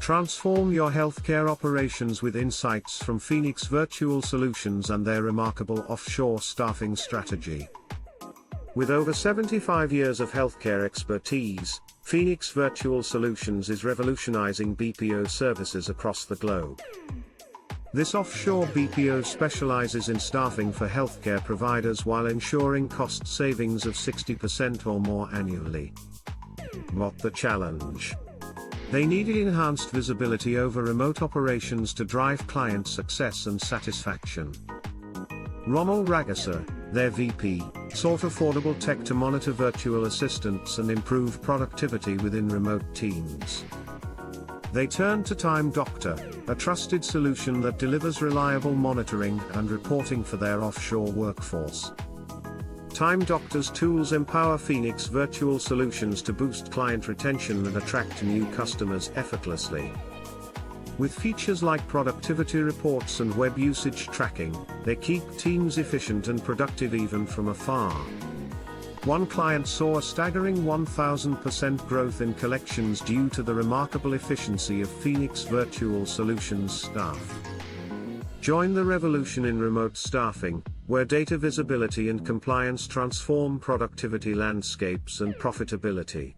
Transform your healthcare operations with insights from Phoenix Virtual Solutions and their remarkable offshore staffing strategy. With over 75 years of healthcare expertise, Phoenix Virtual Solutions is revolutionizing BPO services across the globe. This offshore BPO specializes in staffing for healthcare providers while ensuring cost savings of 60% or more annually. What the challenge? They needed enhanced visibility over remote operations to drive client success and satisfaction. Ronald Ragasser, their VP, sought affordable tech to monitor virtual assistants and improve productivity within remote teams. They turned to Time Doctor, a trusted solution that delivers reliable monitoring and reporting for their offshore workforce. Time Doctor's tools empower Phoenix Virtual Solutions to boost client retention and attract new customers effortlessly. With features like productivity reports and web usage tracking, they keep teams efficient and productive even from afar. One client saw a staggering 1,000% growth in collections due to the remarkable efficiency of Phoenix Virtual Solutions staff. Join the revolution in remote staffing, where data visibility and compliance transform productivity landscapes and profitability.